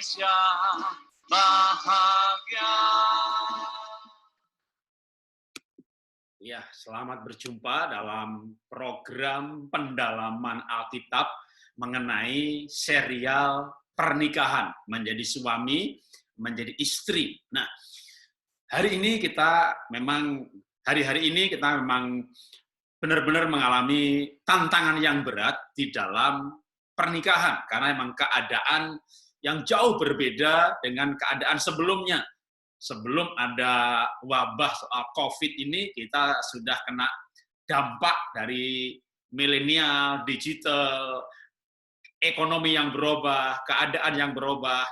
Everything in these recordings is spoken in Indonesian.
Indonesia bahagia. Ya, selamat berjumpa dalam program pendalaman Alkitab mengenai serial pernikahan, menjadi suami, menjadi istri. Nah, hari ini kita memang benar-benar mengalami tantangan yang berat di dalam pernikahan, karena memang keadaan yang jauh berbeda dengan keadaan sebelumnya. Sebelum ada wabah soal COVID ini, kita sudah kena dampak dari milenial, digital, ekonomi yang berubah, keadaan yang berubah,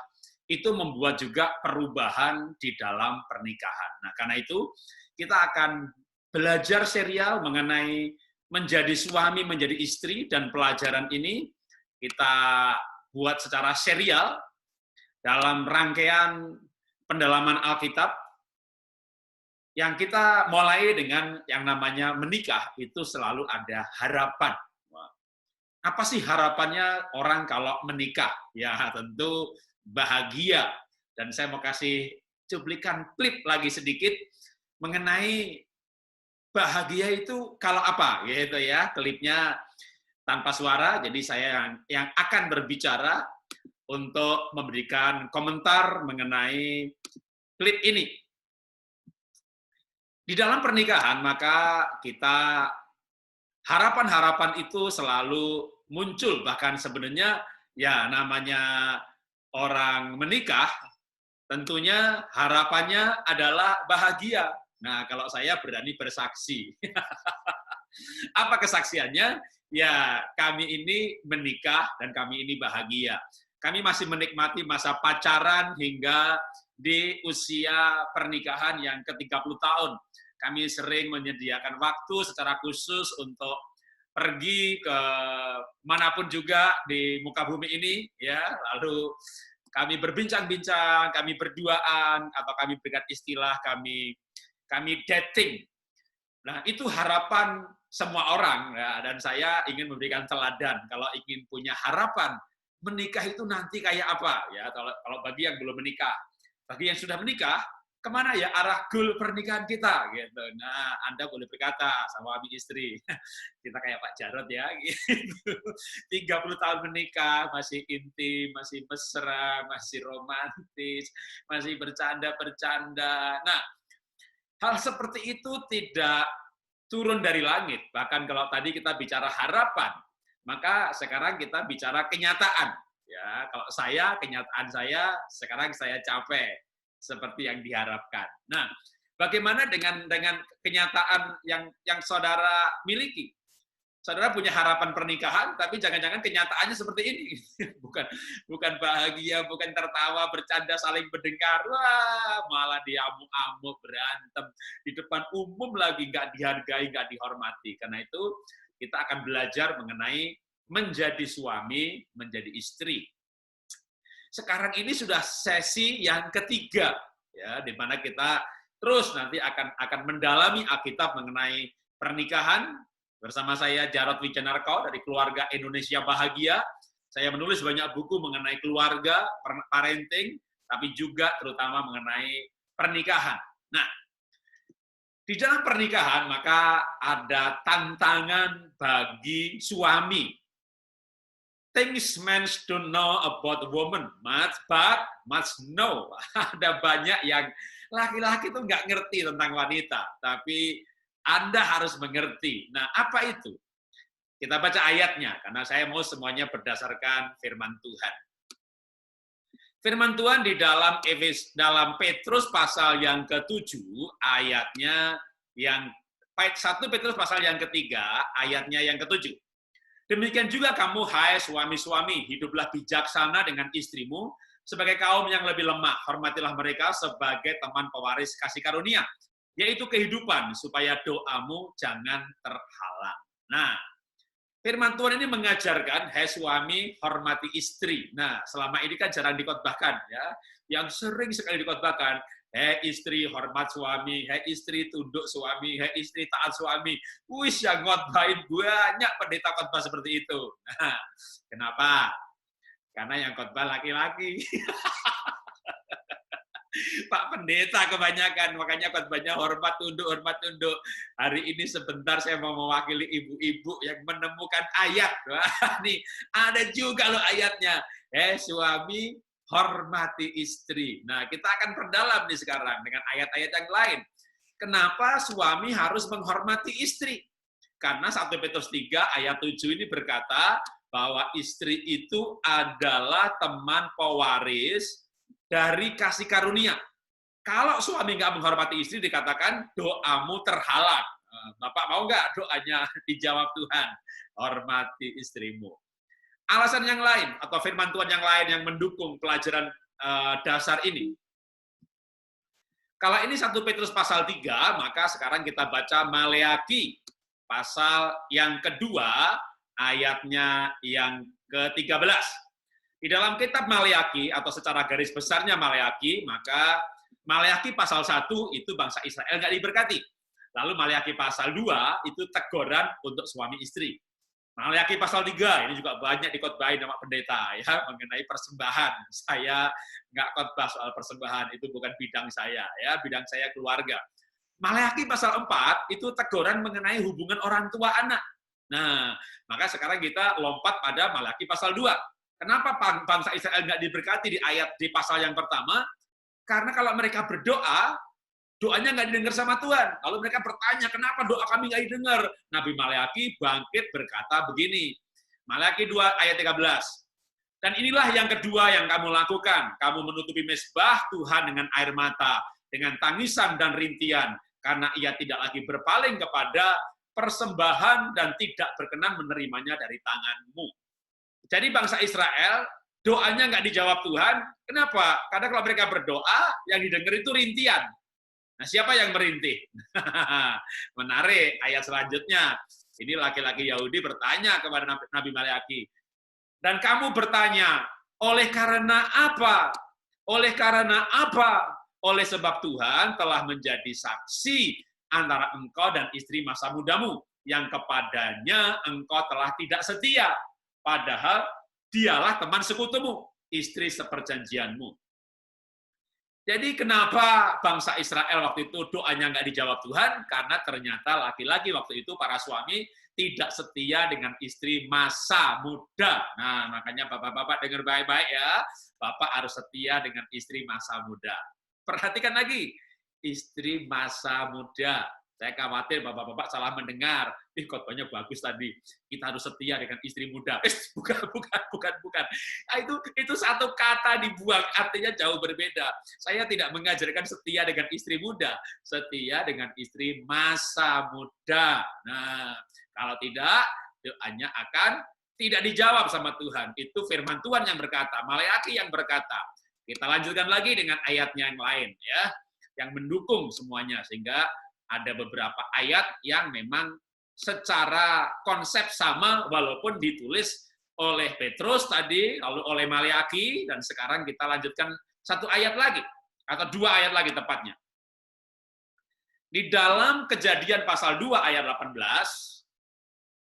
itu membuat juga perubahan di dalam pernikahan. Nah, karena itu kita akan belajar serial mengenai menjadi suami, menjadi istri, dan pelajaran ini kita buat secara serial dalam rangkaian pendalaman Alkitab yang kita mulai dengan yang namanya menikah, itu selalu ada harapan. Apa sih harapannya orang kalau menikah? Ya tentu bahagia. Dan saya mau kasih cuplikan klip lagi sedikit mengenai bahagia itu kalau apa, gitu ya. Klipnya tanpa suara, jadi saya yang akan berbicara untuk memberikan komentar mengenai klip ini. Di dalam pernikahan, maka kita harapan-harapan itu selalu muncul, bahkan sebenarnya ya namanya orang menikah, tentunya harapannya adalah bahagia. Nah, kalau saya berani bersaksi. Apa kesaksiannya? Ya, kami ini menikah dan kami ini bahagia. Kami masih menikmati masa pacaran hingga di usia pernikahan yang ke-30 tahun. Kami sering menyediakan waktu secara khusus untuk pergi ke manapun juga di muka bumi ini, ya. Lalu kami berbincang-bincang, kami berduaan, atau kami berikan istilah kami dating. Nah, itu harapan semua orang, ya, dan saya ingin memberikan teladan. Kalau ingin punya harapan, menikah itu nanti kayak apa? Ya, kalau bagi yang belum menikah, bagi yang sudah menikah, kemana ya arah goal pernikahan kita? Gitu. Nah, Anda boleh berkata sama suami istri, kita kayak Pak Jarod ya, gitu. 30 tahun menikah, masih intim, masih mesra, masih romantis, masih bercanda-bercanda. Nah, hal seperti itu tidak turun dari langit. Bahkan kalau tadi kita bicara harapan, maka sekarang kita bicara kenyataan. Ya, kalau saya, kenyataan saya, sekarang saya capek seperti yang diharapkan. Nah, bagaimana dengan kenyataan yang saudara miliki? Saudara punya harapan pernikahan, tapi jangan-jangan kenyataannya seperti ini. bukan bahagia, bukan tertawa, bercanda, saling berdengar. Wah, malah diamuk-amuk, berantem. Di depan umum lagi, nggak dihargai, nggak dihormati. Karena itu, kita akan belajar mengenai menjadi suami, menjadi istri. Sekarang ini sudah sesi yang ketiga, ya, di mana kita terus nanti akan mendalami Alkitab mengenai pernikahan. Bersama saya Jarod Wijanarko dari Keluarga Indonesia Bahagia. Saya menulis banyak buku mengenai keluarga, parenting, tapi juga terutama mengenai pernikahan. Nah, di dalam pernikahan maka ada tantangan bagi suami. Things men don't know about woman, but must know. Ada banyak yang laki-laki itu nggak ngerti tentang wanita, tapi Anda harus mengerti. Nah, apa itu? Kita baca ayatnya, karena saya mau semuanya berdasarkan firman Tuhan. Firman Tuhan di dalam Petrus pasal yang ke-7, ayatnya yang 1 Petrus pasal yang ketiga, ayatnya yang ke-7. Demikian juga kamu, hai suami-suami, hiduplah bijaksana dengan istrimu, sebagai kaum yang lebih lemah, hormatilah mereka sebagai teman pewaris kasih karunia, yaitu kehidupan, supaya doamu jangan terhalang. Nah, firman Tuhan ini mengajarkan, hai suami, hormati istri. Nah, selama ini kan jarang dikotbahkan, ya. Yang sering sekali dikotbahkan, hai istri, hormat suami, hai istri, tunduk suami, hai istri, taat suami. Wih, yang ngotbahin banyak pendeta khotbah seperti itu. Nah, kenapa? Karena yang khotbah laki-laki. Pak Pendeta kebanyakan, makanya khotbahnya hormat tunduk, hormat tunduk. Hari ini sebentar saya mau mewakili ibu-ibu yang menemukan ayat. Wah, nih, ada juga loh ayatnya. Suami hormati istri. Nah, kita akan perdalam nih sekarang dengan ayat-ayat yang lain. Kenapa suami harus menghormati istri? Karena 1 Petrus 3 ayat 7 ini berkata bahwa istri itu adalah teman pewaris dari kasih karunia. Kalau suami nggak menghormati istri, dikatakan doamu terhalang. Bapak mau nggak doanya dijawab Tuhan? Hormati istrimu. Alasan yang lain atau firman Tuhan yang lain yang mendukung pelajaran dasar ini. Kalau ini 1 Petrus pasal 3, maka sekarang kita baca Maleaki pasal yang kedua, ayatnya yang ke-13. Di dalam kitab Maleaki, atau secara garis besarnya Maleaki, maka Maleaki pasal 1 itu bangsa Israel nggak diberkati. Lalu Maleaki pasal 2 itu teguran untuk suami istri. Maleaki pasal 3, ini juga banyak dikhotbahin sama pendeta ya mengenai persembahan. Saya nggak khotbah soal persembahan, itu bukan bidang saya ya, bidang saya keluarga. Maleaki pasal 4 itu teguran mengenai hubungan orang tua anak. Nah, maka sekarang kita lompat pada Maleaki pasal 2. Kenapa bangsa Israel nggak diberkati di pasal yang pertama? Karena kalau mereka berdoa, doanya nggak didengar sama Tuhan. Lalu mereka bertanya, kenapa doa kami nggak didengar? Nabi Maleaki bangkit berkata begini, Maleaki 2 ayat 13. Dan inilah yang kedua yang kamu lakukan. Kamu menutupi mezbah Tuhan dengan air mata, dengan tangisan dan rintian, karena ia tidak lagi berpaling kepada persembahan dan tidak berkenan menerimanya dari tanganmu. Jadi bangsa Israel, doanya nggak dijawab Tuhan. Kenapa? Karena kalau mereka berdoa, yang didengar itu rintian. Nah, siapa yang merintih? Menarik, ayat selanjutnya. Ini laki-laki Yahudi bertanya kepada Nabi Maleaki. Dan kamu bertanya, oleh karena apa? Oleh karena apa? Oleh sebab Tuhan telah menjadi saksi antara engkau dan istri masa mudamu, yang kepadanya engkau telah tidak setia. Padahal dialah teman sekutumu, istri seperjanjianmu. Jadi kenapa bangsa Israel waktu itu doanya nggak dijawab Tuhan? Karena ternyata laki-laki waktu itu, para suami, tidak setia dengan istri masa muda. Nah, makanya bapak-bapak dengar baik-baik ya. Bapak harus setia dengan istri masa muda. Perhatikan lagi, istri masa muda. Saya khawatir bapak-bapak salah mendengar. Khotbahnya bagus tadi. Kita harus setia dengan istri muda. Bukan. Nah, itu satu kata dibuang, artinya jauh berbeda. Saya tidak mengajarkan setia dengan istri muda, setia dengan istri masa muda. Nah, kalau tidak, doanya akan tidak dijawab sama Tuhan. Itu firman Tuhan yang berkata, Maleaki yang berkata. Kita lanjutkan lagi dengan ayatnya yang lain, ya, yang mendukung semuanya, sehingga ada beberapa ayat yang memang secara konsep sama, walaupun ditulis oleh Petrus tadi, lalu oleh Maleaki, dan sekarang kita lanjutkan satu ayat lagi, atau 2 ayat lagi tepatnya. Di dalam Kejadian pasal 2 ayat 18,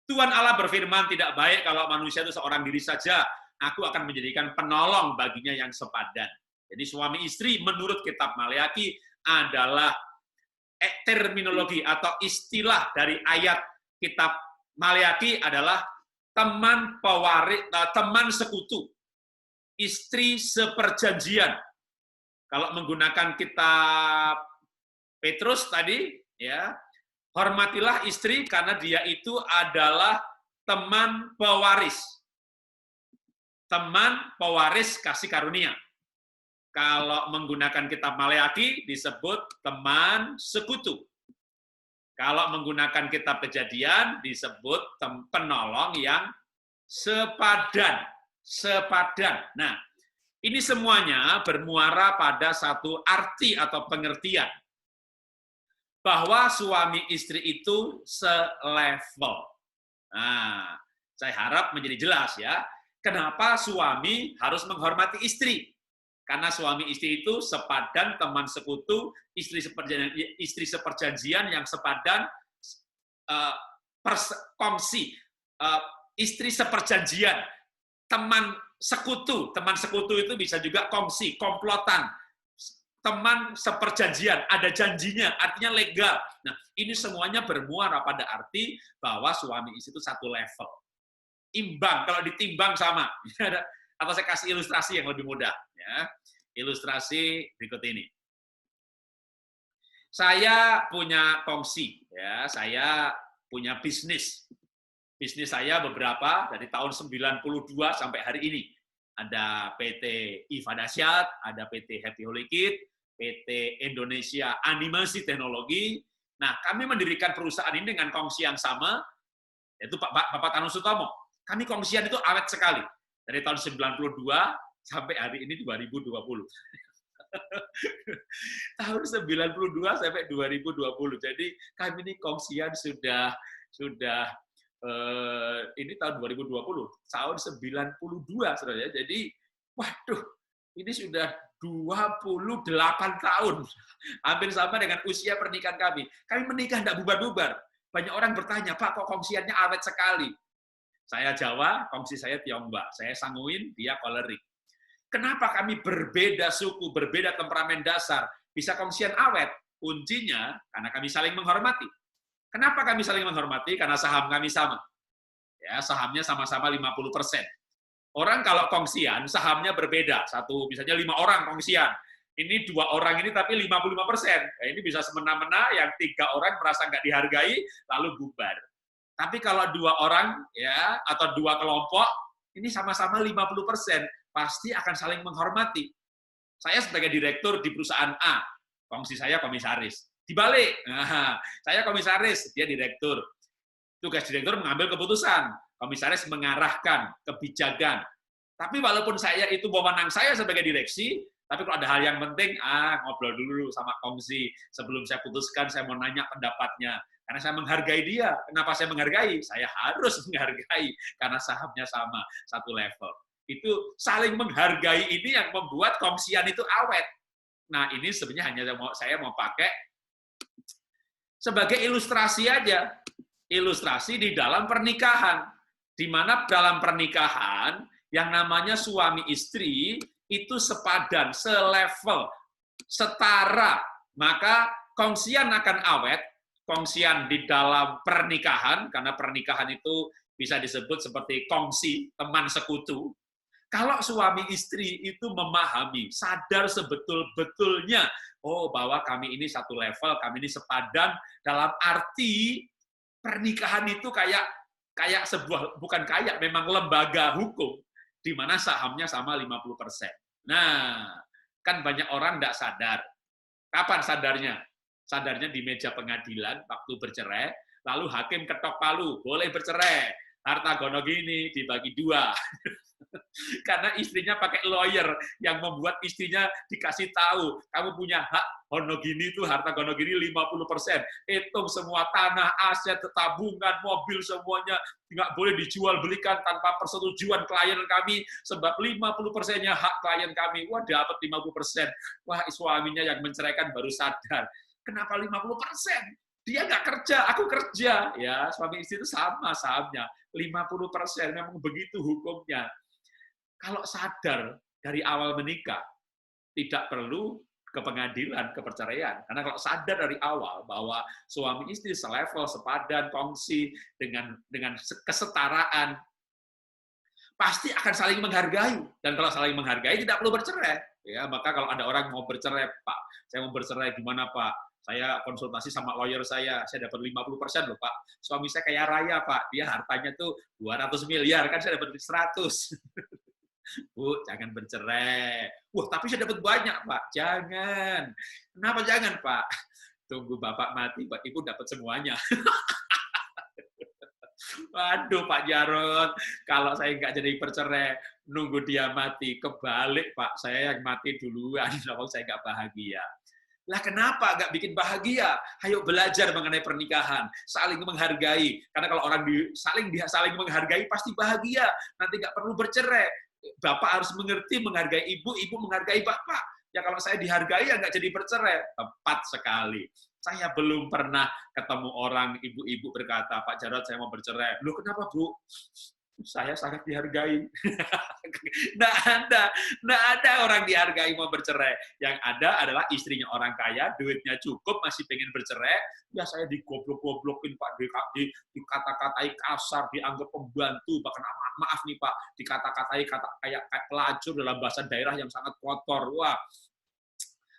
Tuhan Allah berfirman, tidak baik kalau manusia itu seorang diri saja, aku akan menjadikan penolong baginya yang sepadan. Jadi suami istri menurut kitab Maleaki adalah terminologi atau istilah dari ayat kitab Maleaki adalah teman pewaris, teman sekutu, istri seperjanjian. Kalau menggunakan kitab Petrus tadi, ya, hormatilah istri karena dia itu adalah teman pewaris. Teman pewaris kasih karunia. Kalau menggunakan kitab Maleaki disebut teman sekutu. Kalau menggunakan kitab Kejadian disebut penolong yang sepadan. Nah, ini semuanya bermuara pada satu arti atau pengertian bahwa suami istri itu selevel. Nah, saya harap menjadi jelas ya, kenapa suami harus menghormati istri. Karena suami istri itu sepadan, teman sekutu, istri seperjanjian yang sepadan, kongsi, istri seperjanjian, teman sekutu. Teman sekutu itu bisa juga kongsi, komplotan. Teman seperjanjian, ada janjinya, artinya legal. Nah, ini semuanya bermuara pada arti bahwa suami istri itu satu level. Imbang, kalau ditimbang sama. Atau saya kasih ilustrasi yang lebih mudah. Ya. Ilustrasi berikut ini. Saya punya kongsi, ya, saya punya bisnis. Bisnis saya beberapa dari tahun 92 sampai hari ini. Ada PT IFA Dasyat, ada PT Happy Holy Kid, PT Indonesia Animasi Teknologi. Nah, kami mendirikan perusahaan ini dengan kongsi yang sama, yaitu Bapak Tanu Sutomo. Kami kongsian itu awet sekali. Dari tahun 92 sampai hari ini 2020. Tahun 92 sampai 2020. Jadi kami ini kongsian sudah ini tahun 2020, tahun 92 saudara. Jadi waduh, ini sudah 28 tahun. Hampir sama dengan usia pernikahan kami. Kami menikah tidak bubar-bubar. Banyak orang bertanya, "Pak, kok kongsiannya awet sekali?" Saya Jawa, kongsi saya Tionghoa. Saya Sanguin, dia Kolerik. Kenapa kami berbeda suku, berbeda temperamen dasar, bisa kongsian awet? Kuncinya karena kami saling menghormati. Kenapa kami saling menghormati? Karena saham kami sama. Ya, sahamnya sama-sama 50%. Orang kalau kongsian, sahamnya berbeda. Satu, misalnya 5 orang kongsian. Ini 2 orang ini tapi 55%. Nah, ini bisa semena-mena, yang 3 orang merasa nggak dihargai, lalu bubar. Tapi kalau 2 orang, ya, atau 2 kelompok, ini sama-sama 50%. Pasti akan saling menghormati. Saya sebagai direktur di perusahaan A, kongsi saya komisaris. Dibalik, nah, saya komisaris, dia direktur. Tugas direktur mengambil keputusan, komisaris mengarahkan kebijakan. Tapi walaupun saya itu wewenang saya sebagai direksi, tapi kalau ada hal yang penting, ngobrol dulu sama kongsi. Sebelum saya putuskan, saya mau nanya pendapatnya. Karena saya menghargai dia. Kenapa saya menghargai? Saya harus menghargai, karena sahamnya sama, satu level. Itu saling menghargai ini yang membuat kongsian itu awet. Nah, ini sebenarnya hanya saya mau pakai sebagai ilustrasi aja. Ilustrasi di dalam pernikahan. Di mana dalam pernikahan, yang namanya suami istri, itu sepadan, selevel, setara. Maka kongsian akan awet, kongsian di dalam pernikahan, karena pernikahan itu bisa disebut seperti kongsi, teman sekutu. Kalau suami istri itu memahami, sadar sebetul-betulnya, oh bahwa kami ini satu level, kami ini sepadan, dalam arti pernikahan itu kayak sebuah, bukan kayak, memang lembaga hukum, di mana sahamnya sama 50%. Nah, kan banyak orang tidak sadar. Kapan sadarnya? Sadarnya di meja pengadilan, waktu bercerai, lalu hakim ketok palu, boleh bercerai, harta gono gini dibagi 2. Karena istrinya pakai lawyer yang membuat istrinya dikasih tahu, kamu punya hak gono gini tuh, harta gono gini 50%. Hitung semua tanah, aset, tabungan, mobil, semuanya nggak boleh dijual belikan tanpa persetujuan klien kami, sebab 50%-nya hak klien kami. Wah, dapat 50%. Wah, suaminya yang menceraikan baru sadar. Kenapa 50%? Dia nggak kerja, aku kerja. Ya, suami istri itu sama sahamnya. 50%, memang begitu hukumnya. Kalau sadar dari awal menikah, tidak perlu ke pengadilan, ke perceraian. Karena kalau sadar dari awal bahwa suami istri selevel, sepadan, kongsi, dengan kesetaraan, pasti akan saling menghargai. Dan kalau saling menghargai, tidak perlu bercerai. Ya, maka kalau ada orang mau bercerai, Pak, saya mau bercerai, gimana Pak? Saya konsultasi sama lawyer saya dapat 50% loh Pak. Suami saya kaya raya Pak, dia hartanya tuh 200 miliar, kan saya dapat 100. Bu, jangan bercerai. Wah, tapi saya dapat banyak, Pak. Jangan. Kenapa jangan, Pak? Tunggu Bapak mati, Pak, Ibu dapat semuanya. Waduh, Pak Jarod, kalau saya nggak jadi bercerai, nunggu dia mati, kebalik, Pak. Saya yang mati duluan, kalau saya nggak bahagia. Lah kenapa nggak bikin bahagia? Ayo belajar mengenai pernikahan, saling menghargai. Karena kalau orang saling menghargai, pasti bahagia. Nanti nggak perlu bercerai. Bapak harus mengerti, menghargai ibu, ibu menghargai bapak. Ya kalau saya dihargai, ya nggak jadi bercerai. Tepat sekali. Saya belum pernah ketemu orang, ibu-ibu berkata, Pak Jarod, saya mau bercerai. Loh kenapa, Bu? Saya sangat dihargai. Nggak ada orang dihargai mau bercerai. Yang ada adalah istrinya orang kaya, duitnya cukup, masih pengen bercerai. Ya saya digoblok-goblokin Pak, dikata-katai kasar, dianggap pembantu, bahkan maaf nih Pak, dikata-katai kayak pelacur dalam bahasa daerah yang sangat kotor. Wah,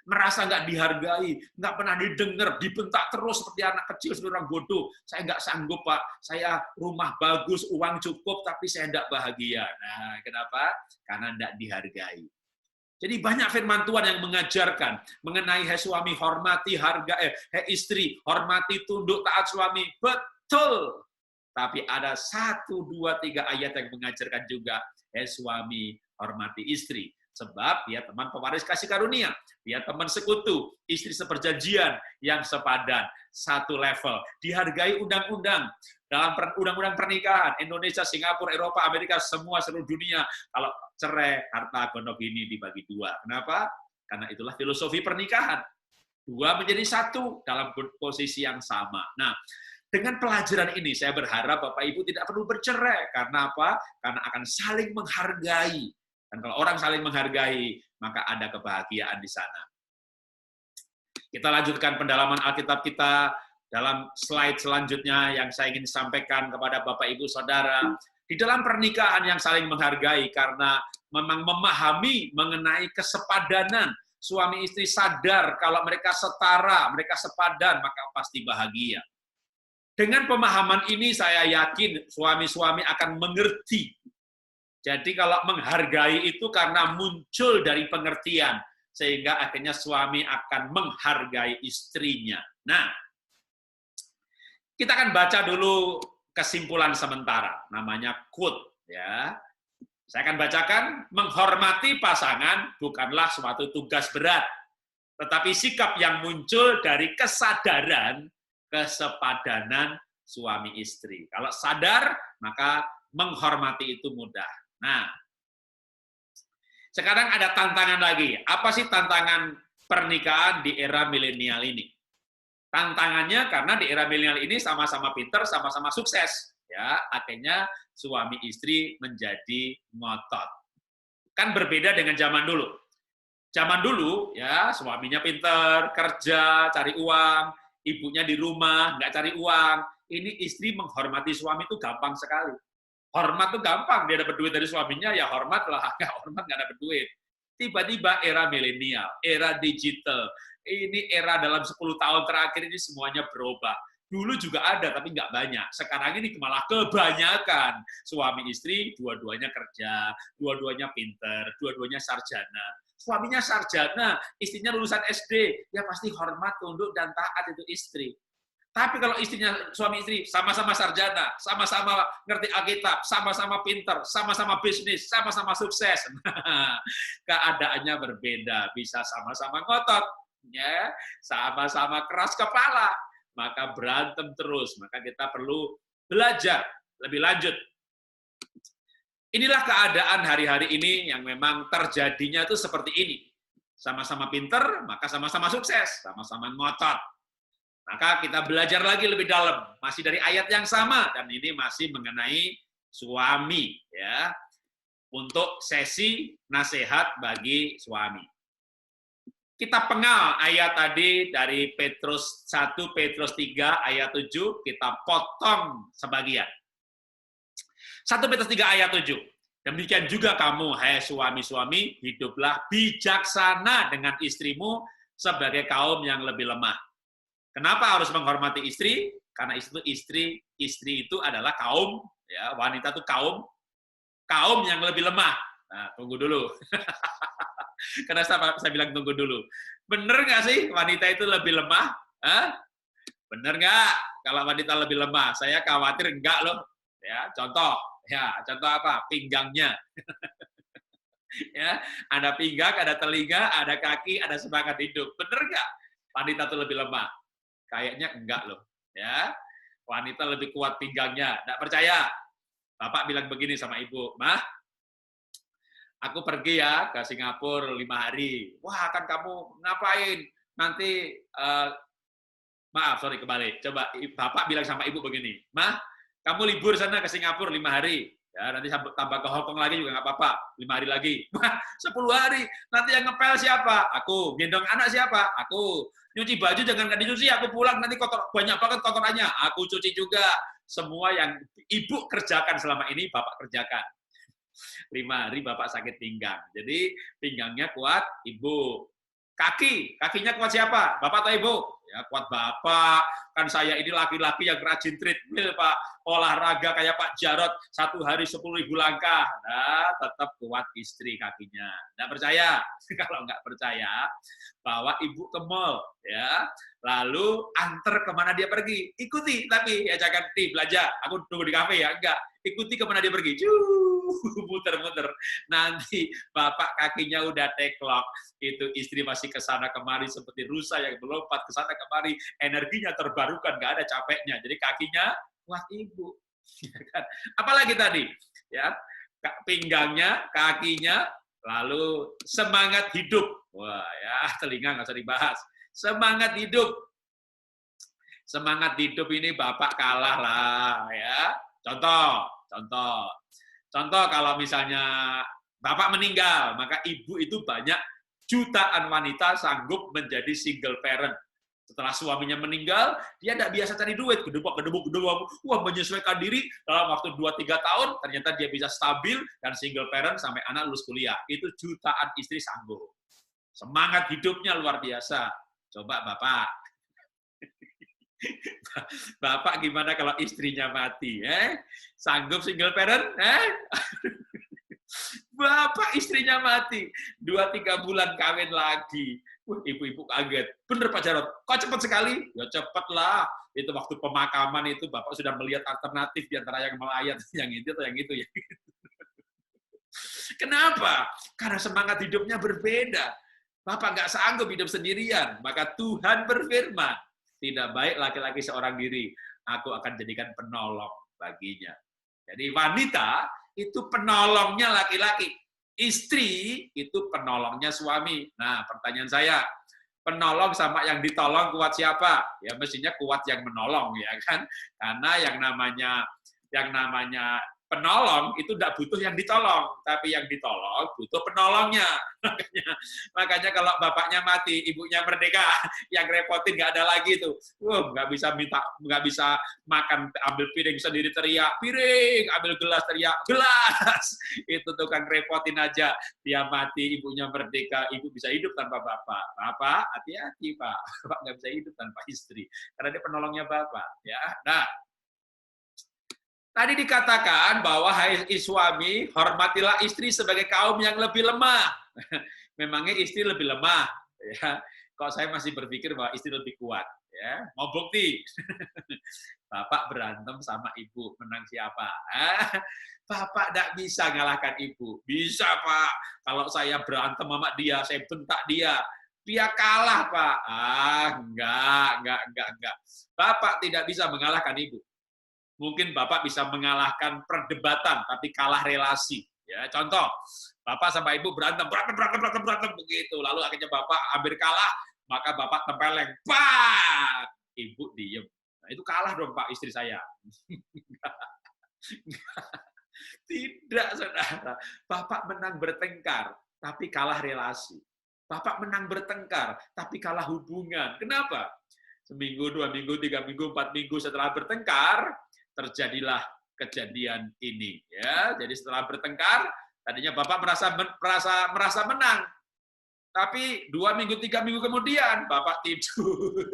merasa nggak dihargai, nggak pernah didengar, dibentak terus seperti anak kecil, seperti orang bodoh. Saya nggak sanggup, Pak. Saya rumah bagus, uang cukup, tapi saya nggak bahagia. Nah, kenapa? Karena nggak dihargai. Jadi banyak firman Tuhan yang mengajarkan mengenai suami hormati istri, hormati tunduk taat suami. Betul. Tapi ada 1, 2, 3 ayat yang mengajarkan juga suami hormati istri. Sebab dia teman pewaris kasih karunia, dia teman sekutu, istri seperjanjian yang sepadan, satu level, dihargai undang-undang. Dalam undang-undang pernikahan, Indonesia, Singapura, Eropa, Amerika, semua seluruh dunia, kalau cerai, harta gondok ini dibagi 2. Kenapa? Karena itulah filosofi pernikahan. 2 menjadi 1 dalam posisi yang sama. Nah, dengan pelajaran ini, saya berharap Bapak Ibu tidak perlu bercerai. Karena apa? Karena akan saling menghargai. Dan kalau orang saling menghargai, maka ada kebahagiaan di sana. Kita lanjutkan pendalaman Alkitab kita dalam slide selanjutnya yang saya ingin sampaikan kepada Bapak, Ibu, Saudara. Di dalam pernikahan yang saling menghargai, karena memang memahami mengenai kesepadanan. Suami istri sadar kalau mereka setara, mereka sepadan, maka pasti bahagia. Dengan pemahaman ini, saya yakin suami-suami akan mengerti. Jadi kalau menghargai itu karena muncul dari pengertian, sehingga akhirnya suami akan menghargai istrinya. Nah, kita akan baca dulu kesimpulan sementara, namanya quote. Ya. Saya akan bacakan, menghormati pasangan bukanlah suatu tugas berat, tetapi sikap yang muncul dari kesadaran, kesepadanan suami istri. Kalau sadar, maka menghormati itu mudah. Nah, sekarang ada tantangan lagi. Apa sih tantangan pernikahan di era milenial ini? Tantangannya karena di era milenial ini sama-sama pinter, sama-sama sukses. Ya, akhirnya suami istri menjadi ngotot. Kan berbeda dengan zaman dulu. Zaman dulu, ya suaminya pinter, kerja, cari uang, ibunya di rumah, nggak cari uang. Ini istri menghormati suami itu gampang sekali. Hormat tuh gampang, dia dapat duit dari suaminya, ya hormat lah, nggak hormat nggak dapat duit. Tiba-tiba era milenial, era digital, ini era dalam 10 tahun terakhir ini semuanya berubah. Dulu juga ada, tapi nggak banyak. Sekarang ini malah kebanyakan. Suami istri, dua-duanya kerja, dua-duanya pinter, dua-duanya sarjana. Suaminya sarjana, istrinya lulusan SD, ya pasti hormat, tunduk, dan taat itu istri. Tapi kalau istrinya, suami istri sama-sama sarjana, sama-sama ngerti Alkitab, sama-sama pinter, sama-sama bisnis, sama-sama sukses, keadaannya berbeda. Bisa sama-sama ngotot, ya, sama-sama keras kepala, maka berantem terus. Maka kita perlu belajar lebih lanjut. Inilah keadaan hari-hari ini yang memang terjadinya itu seperti ini. Sama-sama pinter, maka sama-sama sukses, sama-sama ngotot. Maka kita belajar lagi lebih dalam, masih dari ayat yang sama, dan ini masih mengenai suami, ya, untuk sesi nasihat bagi suami. Kita pengal ayat tadi dari Petrus 1, Petrus 3, ayat 7, kita potong sebagian. 1 Petrus 3, ayat 7. Demikian juga kamu, hai suami-suami, hiduplah bijaksana dengan istrimu sebagai kaum yang lebih lemah. Kenapa harus menghormati istri? Karena istri itu adalah kaum, ya, wanita itu kaum yang lebih lemah. Nah, tunggu dulu. Kenapa saya bilang tunggu dulu? Bener nggak sih wanita itu lebih lemah? Hah? Bener nggak? Kalau wanita lebih lemah, saya khawatir enggak loh. Ya, contoh apa? Pinggangnya. Ya, ada pinggang, ada telinga, ada kaki, ada semangat hidup. Bener nggak? Wanita itu lebih lemah. Kayaknya enggak loh, ya. Wanita lebih kuat pinggangnya. Enggak percaya? Bapak bilang begini sama ibu, Mah, aku pergi ya ke Singapura 5 hari. Wah, kan kamu ngapain? Nanti, kembali. Coba Bapak bilang sama ibu begini, Mah, kamu libur sana ke Singapura 5 hari. Ya, nanti tambah ke Hongkong lagi juga nggak apa-apa. 5 hari lagi. 10 hari. Nanti yang ngepel siapa? Aku. Gendong anak siapa? Aku. Nyuci baju jangan nggak dicuci. Aku pulang nanti kotor, banyak banget kotorannya. Aku cuci juga. Semua yang ibu kerjakan selama ini, bapak kerjakan. 5 hari bapak sakit pinggang. Jadi pinggangnya kuat, ibu. Kakinya kuat siapa? Bapak atau ibu? Ya kuat bapak. Kan saya ini laki-laki yang rajin treadmill, Pak. Olahraga kayak Pak Jarot, 1 hari 10.000 langkah. Nah, tetap kuat istri kakinya. Nggak percaya? Kalau nggak percaya, bawa ibu ke mall, ya. Lalu antar kemana dia pergi. Ikuti, tapi ya jangan belanja. Aku tunggu di kafe ya, enggak. Ikuti kemana dia pergi. Muter-muter. Nanti bapak kakinya udah teklok. Itu istri masih kesana kemari seperti rusa yang melompat kesana kemari. Energinya terbarukan, nggak ada capeknya. Jadi kakinya kuat ibu. Apalagi tadi? Ya, pinggangnya, kakinya, lalu semangat hidup. Wah, ya telinga nggak usah dibahas. Semangat hidup. Semangat hidup ini bapak kalah lah, ya. Contoh kalau misalnya bapak meninggal, maka ibu itu banyak jutaan wanita sanggup menjadi single parent. Setelah suaminya meninggal, dia tidak biasa cari duit, gedebuk, wah menyesuaikan diri dalam waktu 2-3 tahun, ternyata dia bisa stabil dan single parent sampai anak lulus kuliah. Itu jutaan istri sanggup. Semangat hidupnya luar biasa. Coba Bapak. Bapak gimana kalau istrinya mati? Sanggup single parent? Bapak istrinya mati. 2-3 bulan kawin lagi. Ibu-ibu kaget. Bener Pak Jarot, kok cepat sekali? Ya cepat lah. Itu waktu pemakaman itu Bapak sudah melihat alternatif di antara yang melayat, yang itu atau yang itu. Ya. Kenapa? Karena semangat hidupnya berbeda. Bapak nggak sanggup hidup sendirian. Maka Tuhan berfirman, tidak baik laki-laki seorang diri. Aku akan jadikan penolong baginya. Jadi wanita itu penolongnya laki-laki. Istri itu penolongnya suami. Nah, pertanyaan saya, penolong sama yang ditolong kuat siapa? Ya mestinya kuat yang menolong, ya kan? Karena yang namanya penolong itu tidak butuh yang ditolong, tapi yang ditolong butuh penolongnya. Makanya kalau bapaknya mati, ibunya merdeka, yang repotin nggak ada lagi tuh. Nggak bisa makan, ambil piring sendiri teriak, piring, ambil gelas teriak, gelas. Itu tukang repotin aja. Dia mati, ibunya merdeka, ibu bisa hidup tanpa bapak. Bapak, hati-hati Pak. Bapak nggak bisa hidup tanpa istri, karena dia penolongnya bapak. Ya, nah. Tadi dikatakan bahwa hai suami, hormatilah istri sebagai kaum yang lebih lemah. Memangnya istri lebih lemah, ya. Kok saya masih berpikir bahwa istri lebih kuat, ya. Mau bukti? Bapak berantem sama ibu, menang siapa? Bapak tidak bisa ngalahkan ibu. Bisa, Pak. Kalau saya berantem sama dia, saya bentak dia kalah, Pak. Enggak. Bapak tidak bisa mengalahkan ibu. Mungkin Bapak bisa mengalahkan perdebatan, tapi kalah relasi. Ya, contoh, Bapak sama Ibu berantem begitu. Lalu akhirnya Bapak hampir kalah, maka Bapak tempeleng, pak! Ibu diem. Nah, itu kalah dong Pak istri saya. Tidak, saudara. Bapak menang bertengkar, tapi kalah relasi. Bapak menang bertengkar, tapi kalah hubungan. Kenapa? Seminggu, 2 minggu, 3 minggu, 4 minggu setelah bertengkar, terjadilah kejadian ini, ya. Jadi setelah bertengkar, tadinya Bapak merasa menang, tapi 2 minggu, 3 minggu kemudian Bapak tidur.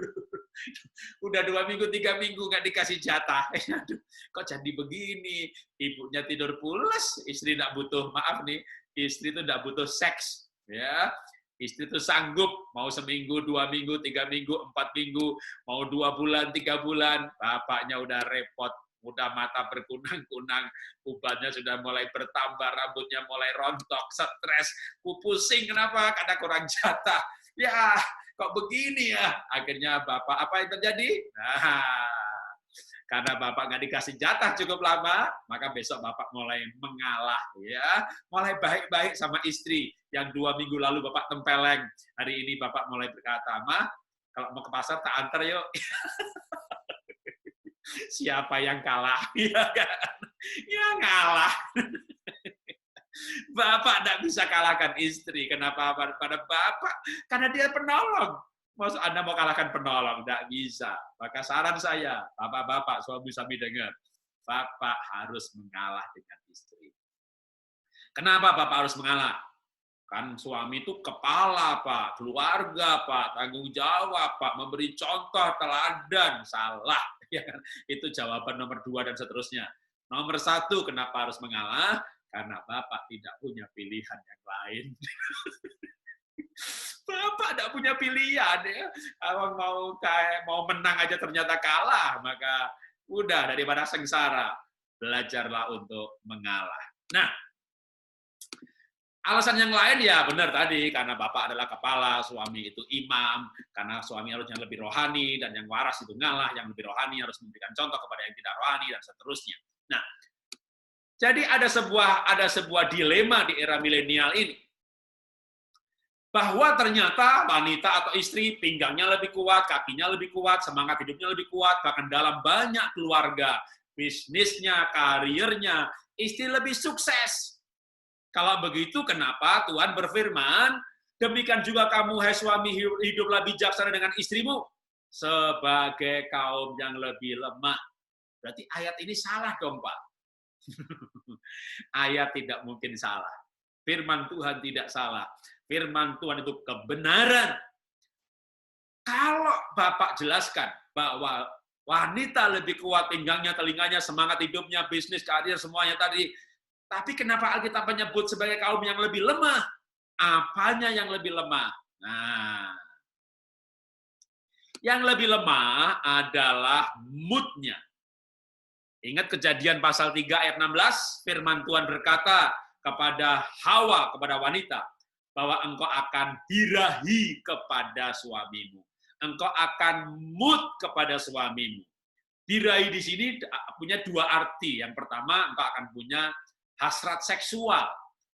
Udah 2 minggu, 3 minggu nggak dikasih jatah. Aduh, kok jadi begini? Ibunya tidur pulas, istri nggak butuh, maaf nih, istri itu nggak butuh seks, ya. Istri itu sanggup, mau seminggu, 2 minggu, 3 minggu, 4 minggu, mau 2 bulan, 3 bulan, bapaknya udah repot, udah mata berkunang-kunang, ubannya sudah mulai bertambah, rambutnya mulai rontok, stres, pusing, kenapa? Karena kurang jatah. Ya, kok begini ya? Akhirnya Bapak, apa yang terjadi? Nah, karena Bapak nggak dikasih jatah cukup lama, maka besok Bapak mulai mengalah, ya, mulai baik-baik sama istri. Yang 2 minggu lalu Bapak tempeleng, hari ini Bapak mulai berkata, "Ma, kalau mau ke pasar tak antar yuk." Siapa yang kalah? Ya kan? Ya ngalah. Bapak tidak bisa kalahkan istri. Kenapa pada bapak? Karena dia penolong. Maksud Anda mau kalahkan penolong? Tidak bisa. Maka saran saya, bapak-bapak, suami-suami dengar, bapak harus mengalah dengan istri. Kenapa bapak harus mengalah? Kan suami itu kepala, Pak, keluarga, Pak, tanggung jawab, Pak, memberi contoh, teladan, salah. Ya kan? Itu jawaban nomor 2 dan seterusnya. Nomor 1, kenapa harus mengalah? Karena Bapak tidak punya pilihan yang lain. Bapak tidak punya pilihan, ya. Kalau mau menang aja ternyata kalah, maka udah daripada sengsara, belajarlah untuk mengalah. Nah, alasan yang lain ya benar tadi, karena bapak adalah kepala, suami itu imam, karena suami harusnya lebih rohani, dan yang waras itu ngalah, yang lebih rohani harus memberikan contoh kepada yang tidak rohani, dan seterusnya. Nah, jadi ada sebuah dilema di era milenial ini, bahwa ternyata wanita atau istri pinggangnya lebih kuat, kakinya lebih kuat, semangat hidupnya lebih kuat, bahkan dalam banyak keluarga, bisnisnya, karirnya, istri lebih sukses. Kalau begitu, kenapa Tuhan berfirman, demikian juga kamu, hai suami, hiduplah bijaksana dengan istrimu, sebagai kaum yang lebih lemah. Berarti ayat ini salah dong, Pak. Ayat tidak mungkin salah. Firman Tuhan tidak salah. Firman Tuhan itu kebenaran. Kalau Bapak jelaskan bahwa wanita lebih kuat pinggangnya, telinganya, semangat hidupnya, bisnis, karir, semuanya tadi, tapi kenapa Alkitab menyebut sebagai kaum yang lebih lemah? Apanya yang lebih lemah? Nah, yang lebih lemah adalah mood-nya. Ingat Kejadian pasal 3 ayat 16, firman Tuhan berkata kepada Hawa, kepada wanita, bahwa engkau akan birahi kepada suamimu. Engkau akan mood kepada suamimu. Birahi di sini punya 2 arti. Yang pertama, engkau akan punya hasrat seksual.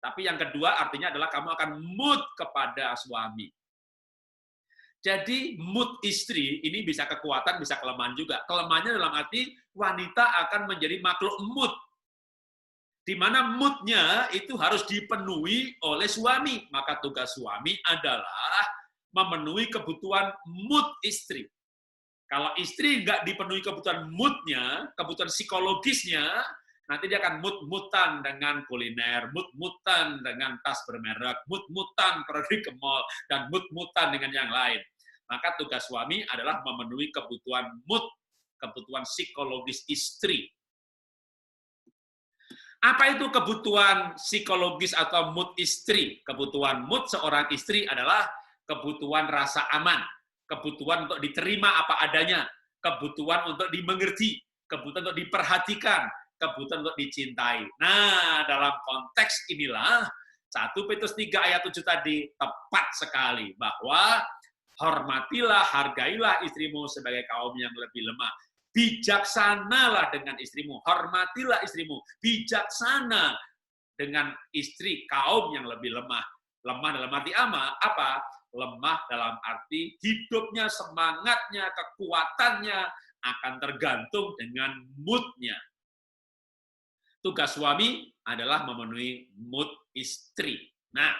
Tapi yang kedua artinya adalah kamu akan mood kepada suami. Jadi mood istri ini bisa kekuatan, bisa kelemahan juga. Kelemahannya dalam arti wanita akan menjadi makhluk mood. Di mana mood-nya itu harus dipenuhi oleh suami. Maka tugas suami adalah memenuhi kebutuhan mood istri. Kalau istri nggak dipenuhi kebutuhan mood-nya, kebutuhan psikologisnya, nanti dia akan mut-mutan dengan kuliner, mut-mutan dengan tas bermerek, mut-mutan pergi ke mall, dan mut-mutan dengan yang lain. Maka tugas suami adalah memenuhi kebutuhan mood, kebutuhan psikologis istri. Apa itu kebutuhan psikologis atau mood istri? Kebutuhan mood seorang istri adalah kebutuhan rasa aman, kebutuhan untuk diterima apa adanya, kebutuhan untuk dimengerti, kebutuhan untuk diperhatikan, kebutuhan untuk dicintai. Nah, dalam konteks inilah 1 Petrus 3 ayat 7 tadi tepat sekali, bahwa hormatilah, hargailah istrimu sebagai kaum yang lebih lemah. Bijaksanalah dengan istrimu, hormatilah istrimu, bijaksana dengan istri kaum yang lebih lemah. Lemah dalam arti apa? Lemah dalam arti hidupnya, semangatnya, kekuatannya akan tergantung dengan mood-nya. Tugas suami adalah memenuhi mood istri. Nah,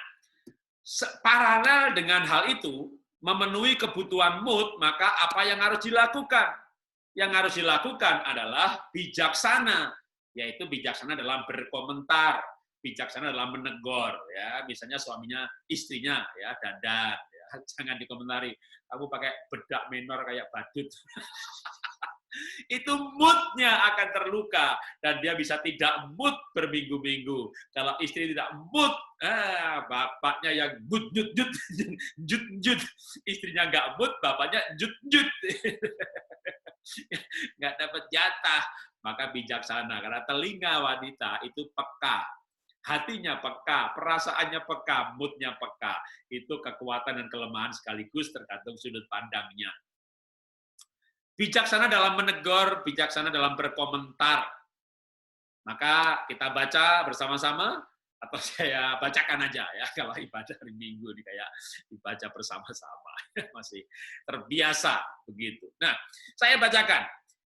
paralel dengan hal itu, memenuhi kebutuhan mood, maka apa yang harus dilakukan? Yang harus dilakukan adalah bijaksana, yaitu bijaksana dalam berkomentar, bijaksana dalam menegur, ya. Misalnya suaminya, istrinya, ya, dandan, ya. Jangan dikomentari, kamu pakai bedak menor kayak badut. Itu mood-nya akan terluka dan dia bisa tidak mood berminggu-minggu. Kalau istri tidak mood, bapaknya yang mood jut jut jut, istrinya nggak mood, bapaknya jut jut, nggak dapat jatah. Maka bijaksana, karena telinga wanita itu peka, hatinya peka, perasaannya peka, mood-nya peka. Itu kekuatan dan kelemahan sekaligus tergantung sudut pandangnya. Bijaksana dalam menegur, bijaksana dalam berkomentar. Maka kita baca bersama-sama, atau saya bacakan aja ya, kalau ibadah hari Minggu ini kayak dibaca bersama-sama, masih terbiasa begitu. Nah, saya bacakan.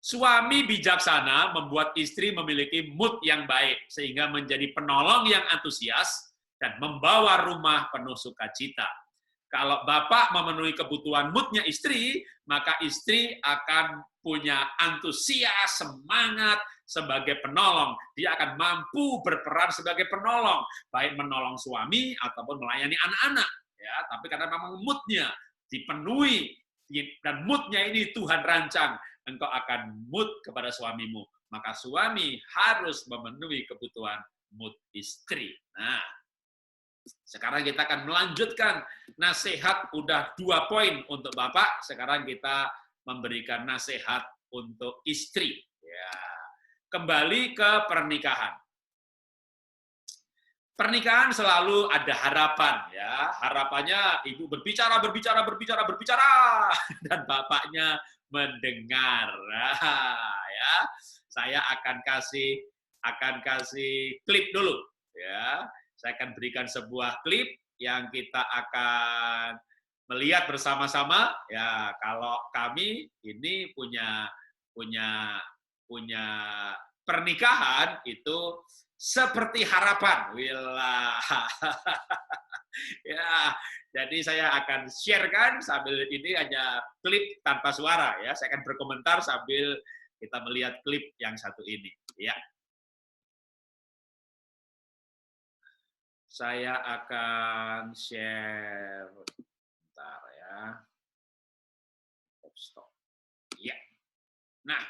Suami bijaksana membuat istri memiliki mood yang baik, sehingga menjadi penolong yang antusias dan membawa rumah penuh sukacita. Kalau bapak memenuhi kebutuhan moodnya istri, maka istri akan punya antusias, semangat sebagai penolong. Dia akan mampu berperan sebagai penolong, baik menolong suami ataupun melayani anak-anak. Ya, tapi karena memang moodnya dipenuhi, dan moodnya ini Tuhan rancang, engkau akan mood kepada suamimu. Maka suami harus memenuhi kebutuhan mood istri. Nah, sekarang kita akan melanjutkan nasihat, udah 2 poin untuk Bapak, sekarang kita memberikan nasihat untuk istri. Ya. Kembali ke pernikahan. Pernikahan selalu ada harapan, ya. Harapannya ibu berbicara, dan bapaknya mendengar. Nah, ya. Saya akan kasih klip dulu, ya. Saya akan berikan sebuah klip yang kita akan melihat bersama-sama. Ya, kalau kami ini punya pernikahan itu seperti harapan. Wilah. Ya, jadi saya akan sharekan sambil ini hanya klip tanpa suara, ya. Saya akan berkomentar sambil kita melihat klip yang satu ini. Ya. Saya akan share. Bentar ya. Stop. Ya. Nah,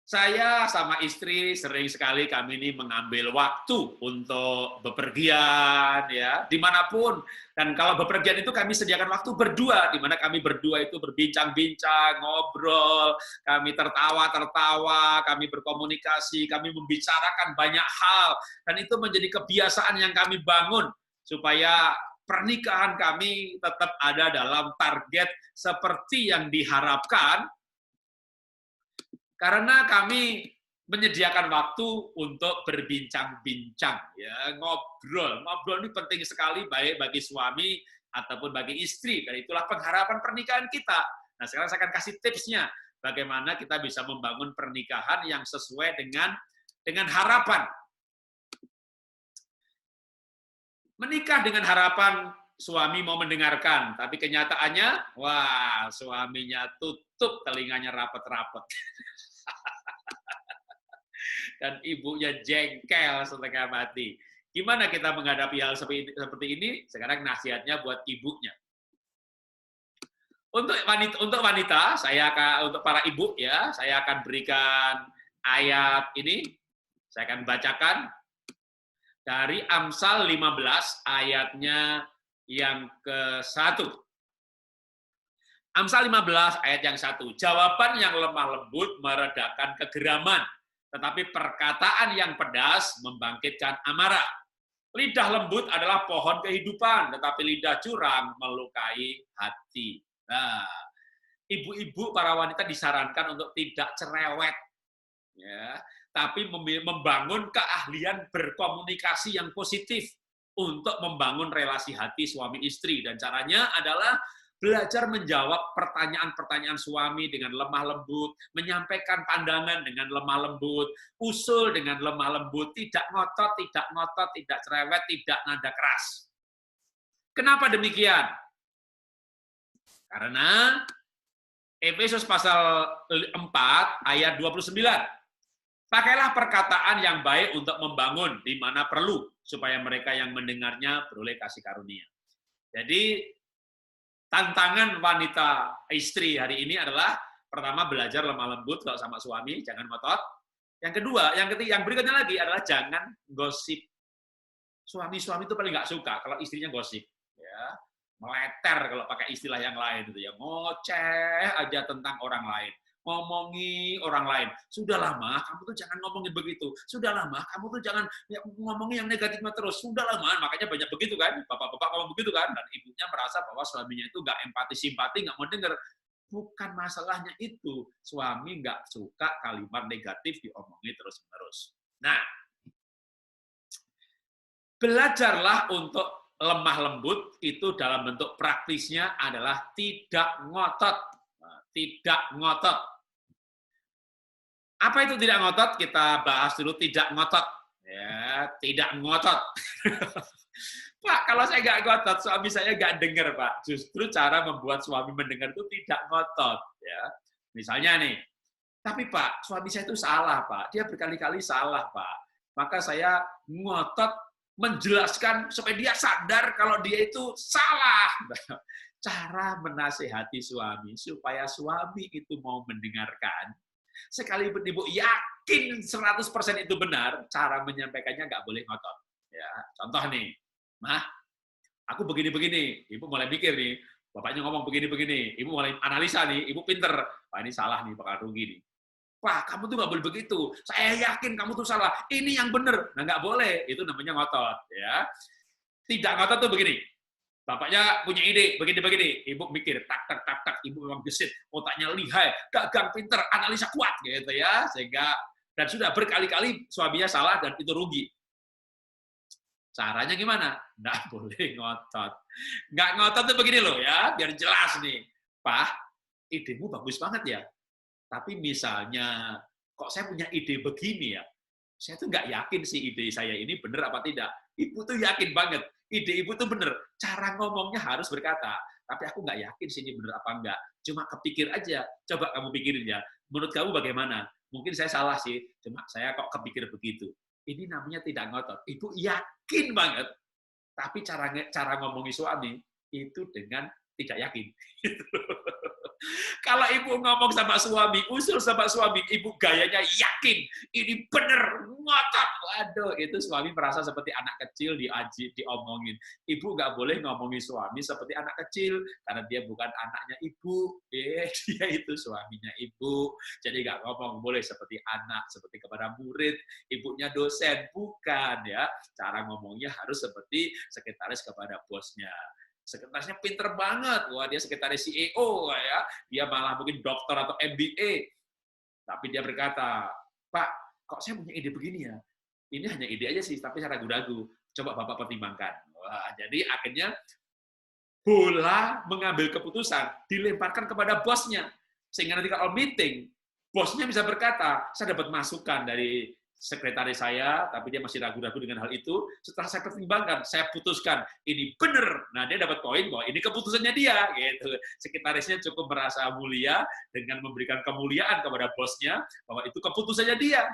saya sama istri sering sekali kami ini mengambil waktu untuk bepergian, ya, dimanapun. Dan kalau bepergian itu kami sediakan waktu berdua, di mana kami berdua itu berbincang-bincang, ngobrol, kami tertawa-tertawa, kami berkomunikasi, kami membicarakan banyak hal. Dan itu menjadi kebiasaan yang kami bangun, supaya pernikahan kami tetap ada dalam target seperti yang diharapkan, karena kami menyediakan waktu untuk berbincang-bincang, ya, ngobrol. Ngobrol ini penting sekali, baik bagi suami ataupun bagi istri, dan itulah pengharapan pernikahan kita. Nah, sekarang saya akan kasih tipsnya, bagaimana kita bisa membangun pernikahan yang sesuai dengan harapan. Menikah dengan harapan suami mau mendengarkan, tapi kenyataannya, wah, suaminya tutup telinganya rapet-rapet. Dan ibunya jengkel setengah mati. Gimana kita menghadapi hal seperti ini? Sekarang nasihatnya buat ibunya. Untuk wanita, untuk para ibu, ya, saya akan berikan ayat ini. Saya akan bacakan dari Amsal 15 ayatnya yang ke-1. Amsal 15 ayat yang 1. Jawaban yang lemah lembut meredakan kegeraman, tetapi perkataan yang pedas membangkitkan amarah. Lidah lembut adalah pohon kehidupan, tetapi lidah curang melukai hati. Nah, ibu-ibu, para wanita disarankan untuk tidak cerewet, ya, tapi membangun keahlian berkomunikasi yang positif untuk membangun relasi hati suami istri. Dan caranya adalah belajar menjawab pertanyaan-pertanyaan suami dengan lemah lembut, menyampaikan pandangan dengan lemah lembut, usul dengan lemah lembut, tidak ngotot, tidak cerewet, tidak nada keras. Kenapa demikian? Karena Efesus pasal 4 ayat 29. Pakailah perkataan yang baik untuk membangun di mana perlu, supaya mereka yang mendengarnya beroleh kasih karunia. Jadi, tantangan wanita istri hari ini adalah, pertama, belajar lemah lembut kalau sama suami, jangan ngotot. Yang kedua, yang berikutnya lagi adalah jangan gosip. Suami-suami itu paling nggak suka kalau istrinya gosip, ya, meleter kalau pakai istilah yang lain itu, ya, ngoceh aja tentang orang lain, ngomongi orang lain. Sudah lama kamu tuh jangan ngomongin begitu. Sudah lama kamu tuh jangan ngomongin yang negatifnya terus. Sudah lama, makanya banyak begitu kan, bapak-bapak ngomong begitu kan, dan ibunya merasa bahwa suaminya itu nggak empati, simpati, nggak mau dengar. Bukan masalahnya itu, suami nggak suka kalimat negatif diomongi terus-menerus. Nah, belajarlah untuk lemah lembut itu dalam bentuk praktisnya adalah tidak ngotot. tidak ngotot. Apa itu tidak ngotot? Kita bahas dulu tidak ngotot. Ya, tidak ngotot. Pak, kalau saya nggak ngotot, suami saya nggak dengar, Pak. Justru cara membuat suami mendengar itu tidak ngotot. Ya, misalnya nih, tapi Pak, suami saya itu salah, Pak. Dia berkali-kali salah, Pak. Maka saya ngotot menjelaskan supaya dia sadar kalau dia itu salah. Cara menasehati suami supaya suami itu mau mendengarkan. Sekalipun ibu yakin 100% itu benar, cara menyampaikannya nggak boleh ngotot. Ya, contoh nih, Mah, aku begini-begini. Ibu mulai mikir nih, bapaknya ngomong begini-begini. Ibu mulai analisa nih, ibu pinter. Wah, ini salah nih, bakal rugi nih. Pak, kamu tuh nggak boleh begitu. Saya yakin kamu tuh salah. Ini yang benar. Nah, nggak boleh. Itu namanya ngotot. Ya. Tidak ngotot tuh begini. Bapaknya punya ide, begini-begini. Ibu mikir, tak, tak, tak, tak. Ibu memang gesit. Otaknya lihai, gagang, pinter, analisa kuat. Gitu ya. Sehingga, dan sudah berkali-kali suaminya salah dan itu rugi. Caranya gimana? Nggak boleh ngotot. Nggak ngotot tuh begini loh ya, biar jelas nih. Pak, idemu bagus banget ya. Tapi misalnya, kok saya punya ide begini ya, saya tuh nggak yakin sih ide saya ini benar apa tidak. Ibu tuh yakin banget, ide ibu tuh benar. Cara ngomongnya harus berkata, tapi aku nggak yakin sih ini benar apa enggak. Cuma kepikir aja, coba kamu pikirin ya. Menurut kamu bagaimana? Mungkin saya salah sih, cuma saya kok kepikir begitu. Ini namanya tidak ngotot. Ibu yakin banget, tapi cara ngomongi suami itu dengan tidak yakin. Kalau ibu ngomong sama suami, usul sama suami, ibu gayanya yakin, ini bener, ngotot. Waduh, itu suami merasa seperti anak kecil diomongin. Ibu nggak boleh ngomongin suami seperti anak kecil, karena dia bukan anaknya ibu. Dia itu suaminya ibu. Jadi nggak ngomong boleh seperti anak, seperti kepada murid, ibunya dosen. Bukan ya. Cara ngomongnya harus seperti sekretaris kepada bosnya. Sekretarisnya pinter banget, wah dia sekretaris CEO ya, dia malah mungkin dokter atau MBA, tapi dia berkata, Pak, kok saya punya ide begini ya? Ini hanya ide aja sih, tapi saya ragu-ragu. Coba Bapak pertimbangkan. Wah, jadi akhirnya bola mengambil keputusan dilemparkan kepada bosnya, sehingga nanti kalau meeting, bosnya bisa berkata, saya dapat masukan dari sekretaris saya, tapi dia masih ragu-ragu dengan hal itu. Setelah saya pertimbangkan, saya putuskan ini benar. Nah, dia dapat poin bahwa ini keputusannya dia. Gitu. Sekretarisnya cukup merasa mulia dengan memberikan kemuliaan kepada bosnya bahwa itu keputusannya dia.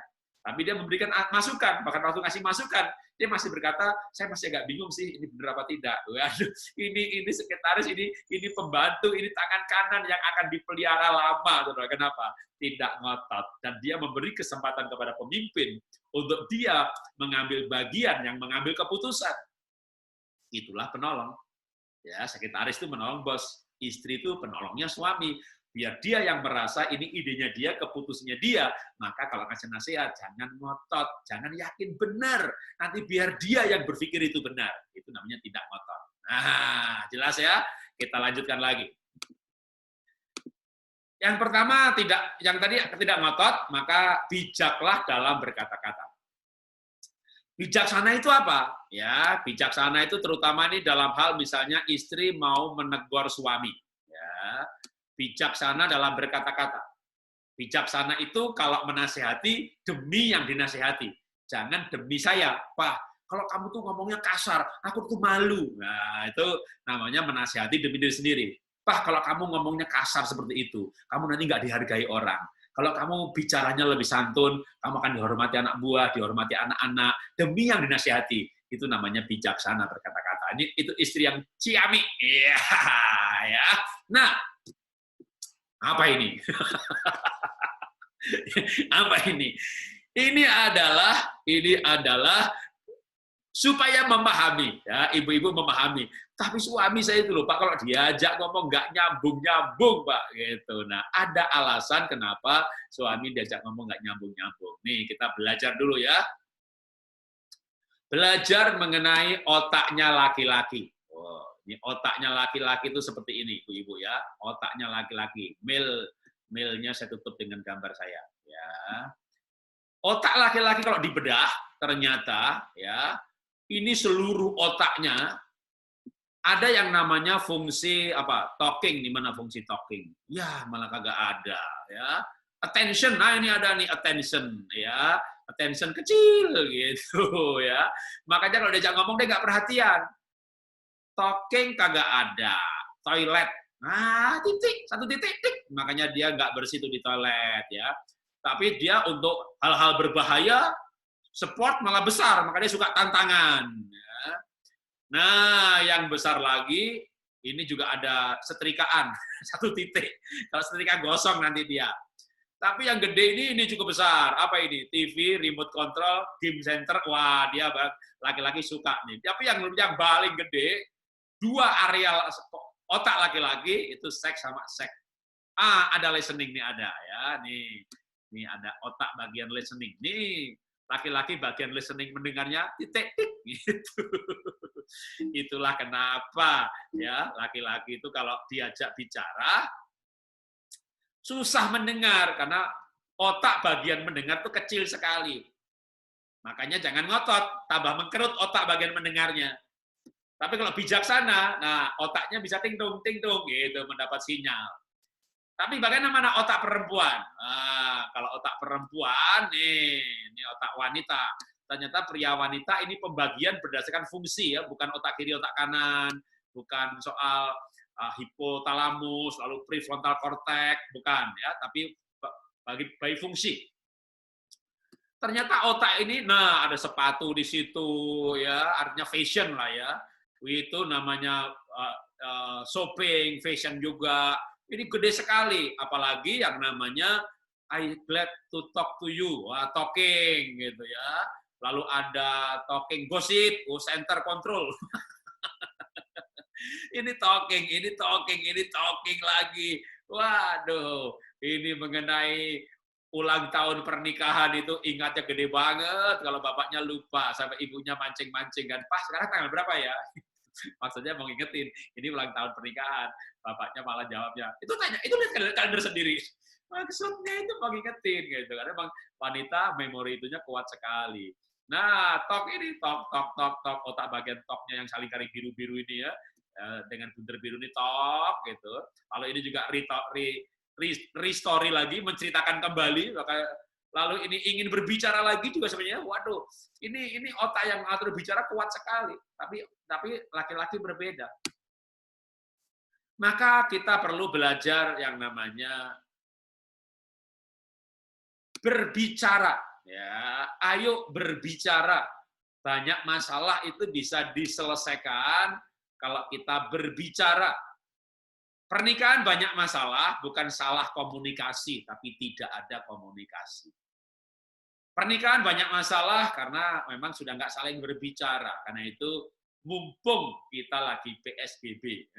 Tapi dia memberikan masukan, bahkan waktu ngasih masukan, dia masih berkata, saya masih agak bingung sih, ini benar apa tidak. Waduh, ini sekretaris, ini pembantu, ini tangan kanan yang akan dipelihara lama. Kenapa? Tidak ngotot. Dan dia memberi kesempatan kepada pemimpin untuk dia mengambil bagian yang mengambil keputusan. Itulah penolong. Ya, sekretaris itu menolong bos, istri itu penolongnya suami. Biar dia yang merasa ini idenya dia, keputusannya dia. Maka kalau ngasih nasihat, jangan ngotot, jangan yakin benar. Nanti biar dia yang berpikir itu benar. Itu namanya tidak ngotot. Nah, jelas ya? Kita lanjutkan lagi. Yang pertama, yang tadi tidak ngotot, maka bijaklah dalam berkata-kata. Bijaksana itu apa? Ya, bijaksana itu terutama ini dalam hal misalnya istri mau menegur suami. Ya, bijaksana dalam berkata-kata. Bijaksana itu kalau menasehati demi yang dinasehati. Jangan demi saya. Pak, kalau kamu tuh ngomongnya kasar, aku tuh malu. Nah, itu namanya menasehati demi diri sendiri. Pak, kalau kamu ngomongnya kasar seperti itu, kamu nanti nggak dihargai orang. Kalau kamu bicaranya lebih santun, kamu akan dihormati anak buah, dihormati anak-anak, demi yang dinasehati. Itu namanya bijaksana berkata-kata. Itu istri yang ciami. Iya, ya. Nah, apa ini? Apa ini? Ini adalah supaya memahami, ya, ibu-ibu memahami. Tapi suami saya itu loh, Pak, kalau diajak ngomong nggak nyambung-nyambung, Pak, gitu. Nah, ada alasan kenapa suami diajak ngomong nggak nyambung-nyambung. Nih, kita belajar dulu ya. Belajar mengenai otaknya laki-laki. Oh, ini otaknya laki-laki itu seperti ini, ibu-ibu ya. Otaknya laki-laki. Mailnya saya tutup dengan gambar saya. Ya. Otak laki-laki kalau dibedah, ternyata ya ini seluruh otaknya Ada yang namanya fungsi apa? Talking, di mana fungsi talking? Ya, malah kagak ada, ya. Attention, nah ini ada nih attention, ya. Attention kecil gitu, ya. Makanya kalau diajak ngomong dia nggak perhatian. Talking kagak ada. Toilet, nah titik, satu titik, tik. Makanya dia nggak bersih tuh di toilet, ya. Tapi dia untuk hal-hal berbahaya, sport malah besar, makanya dia suka tantangan. Ya. Nah, yang besar lagi, ini juga ada setrikaan, satu titik. Kalau setrika gosong nanti dia. Tapi yang gede ini cukup besar. Apa ini? TV, remote control, game center. Wah, dia laki-laki suka nih. Tapi yang paling gede, dua areal otak laki-laki itu seks sama seks. Ada listening nih ada ya. Nih ada otak bagian listening. Nih laki-laki bagian listening mendengarnya titik gitu. Itulah kenapa ya laki-laki itu kalau diajak bicara susah mendengar karena otak bagian mendengar itu kecil sekali. Makanya jangan ngotot, tambah mengkerut otak bagian mendengarnya. Tapi kalau bijaksana, nah otaknya bisa ting-tung gitu mendapat sinyal. Tapi bagaimana otak perempuan? Nah, kalau otak perempuan ini otak wanita. Ternyata pria wanita ini pembagian berdasarkan fungsi ya, bukan otak kiri otak kanan, bukan soal hipotalamus lalu prefrontal cortex, bukan ya, tapi bagi fungsi. Ternyata otak ini, nah ada sepatu di situ ya, artinya fashion lah ya. Itu namanya shopping, fashion juga. Ini gede sekali, apalagi yang namanya I glad to talk to you, talking gitu ya. Lalu ada talking gossip, center control. Ini talking lagi. Waduh, ini mengenai ulang tahun pernikahan itu ingatnya gede banget kalau bapaknya lupa sampai ibunya mancing-mancing kan. Pas sekarang tanggal berapa ya? Maksudnya mau ngingetin, ini ulang tahun pernikahan. Bapaknya malah jawabnya, itu tanya, itu lihat kalender sendiri. Maksudnya itu mau ngingetin gitu. Karena memang wanita memori itunya kuat sekali. Nah, talk ini, talk, otak bagian talknya yang saling kali biru-biru ini ya, dengan bunder biru ini talk gitu. Lalu ini juga restory lagi, menceritakan kembali, lalu ini ingin berbicara lagi juga sebenarnya, waduh, ini otak yang atur bicara kuat sekali, tapi laki-laki berbeda. Maka kita perlu belajar yang namanya berbicara, ya, ayo berbicara. Banyak masalah itu bisa diselesaikan kalau kita berbicara. Pernikahan banyak masalah, bukan salah komunikasi, tapi tidak ada komunikasi. Pernikahan banyak masalah karena memang sudah nggak saling berbicara. Karena itu mumpung kita lagi PSBB.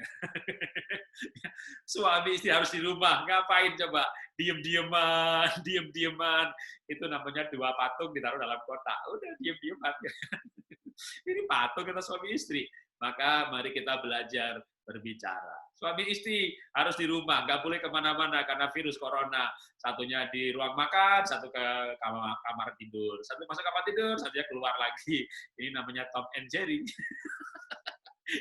Suami istri harus di rumah, ngapain coba? Diem-dieman. Itu namanya dua patung ditaruh dalam kotak. Udah diem-dieman. Ini patung kita suami istri. Maka mari kita belajar berbicara. Suami istri harus di rumah, nggak boleh kemana-mana karena virus corona. Satunya di ruang makan, satu ke kamar tidur. Satu masuk kamar tidur, satunya keluar lagi. Ini namanya Tom and Jerry.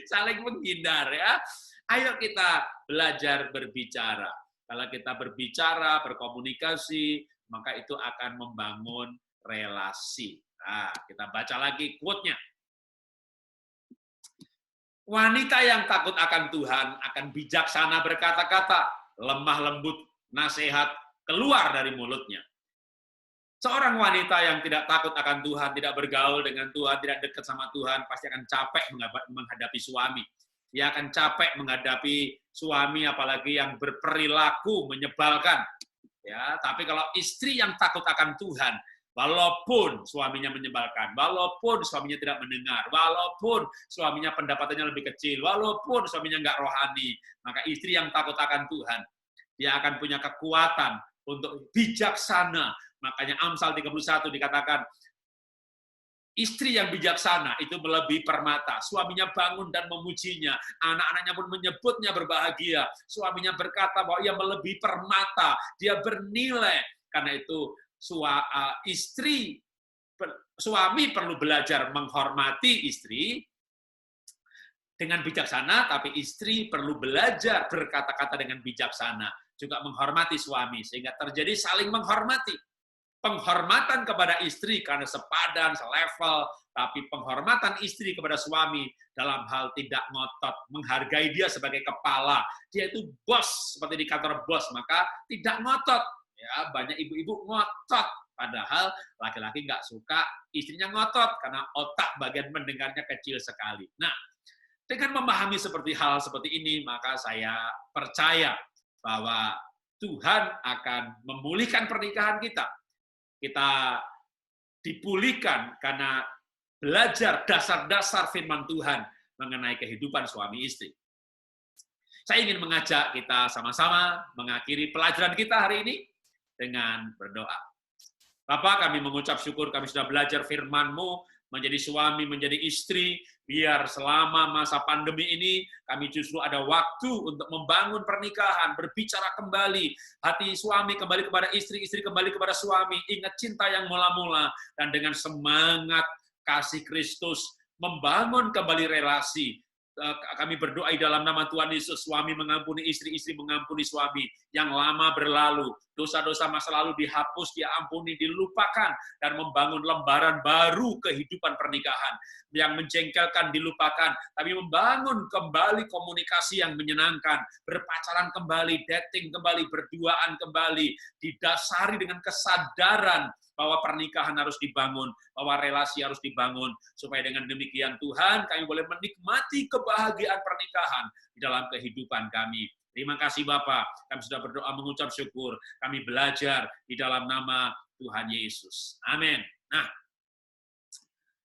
Saling menghindar ya. Ayo kita belajar berbicara. Kalau kita berbicara, berkomunikasi, maka itu akan membangun relasi. Nah, kita baca lagi quote-nya. Wanita yang takut akan Tuhan akan bijaksana berkata-kata, lemah lembut nasihat keluar dari mulutnya. Seorang wanita yang tidak takut akan Tuhan, tidak bergaul dengan Tuhan, tidak dekat sama Tuhan, pasti akan capek menghadapi suami. Dia akan capek menghadapi suami, apalagi yang berperilaku menyebalkan. Ya, tapi kalau istri yang takut akan Tuhan, walaupun suaminya menyebalkan, walaupun suaminya tidak mendengar, walaupun suaminya pendapatannya lebih kecil, walaupun suaminya nggak rohani, maka istri yang takut akan Tuhan, dia akan punya kekuatan untuk bijaksana. Makanya Amsal 31 dikatakan, istri yang bijaksana itu melebihi permata. Suaminya bangun dan memujinya. Anak-anaknya pun menyebutnya berbahagia. Suaminya berkata bahwa ia melebihi permata. Dia bernilai. Karena itu suami perlu belajar menghormati istri. dengan bijaksana, tapi istri perlu belajar berkata-kata dengan bijaksana, juga menghormati suami, sehingga terjadi saling menghormati. Penghormatan kepada istri karena sepadan, selevel, tapi penghormatan istri kepada suami dalam hal tidak ngotot, menghargai dia sebagai kepala. Dia itu bos, seperti di kantor bos, maka tidak ngotot. Ya, banyak ibu-ibu ngotot, padahal laki-laki nggak suka istrinya ngotot karena otak bagian mendengarnya kecil sekali. Nah, dengan memahami hal seperti ini, maka saya percaya bahwa Tuhan akan memulihkan pernikahan kita. Kita dipulihkan karena belajar dasar-dasar firman Tuhan mengenai kehidupan suami istri. Saya ingin mengajak kita sama-sama mengakhiri pelajaran kita hari ini dengan berdoa. Bapa, kami mengucap syukur kami sudah belajar firman-Mu, menjadi suami, menjadi istri, biar selama masa pandemi ini kami justru ada waktu untuk membangun pernikahan, berbicara kembali, hati suami kembali kepada istri, istri kembali kepada suami, ingat cinta yang mula-mula, dan dengan semangat kasih Kristus, membangun kembali relasi. Kami berdoa di dalam nama Tuhan Yesus, suami mengampuni istri, istri mengampuni suami, yang lama berlalu, dosa-dosa masa lalu dihapus, diampuni, dilupakan, dan membangun lembaran baru kehidupan pernikahan. Yang menjengkelkan dilupakan, tapi membangun kembali komunikasi yang menyenangkan, berpacaran kembali, dating kembali, berduaan kembali, didasari dengan kesadaran bahwa pernikahan harus dibangun, bahwa relasi harus dibangun, supaya dengan demikian Tuhan kami boleh menikmati kebahagiaan pernikahan di dalam kehidupan kami. Terima kasih Bapak, kami sudah berdoa mengucap syukur, kami belajar di dalam nama Tuhan Yesus. Amin. Nah,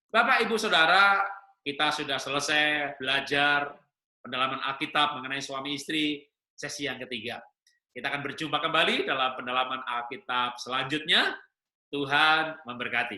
Bapak, Ibu, Saudara, kita sudah selesai belajar pendalaman Alkitab mengenai suami istri, sesi yang ketiga. Kita akan berjumpa kembali dalam pendalaman Alkitab selanjutnya. Tuhan memberkati.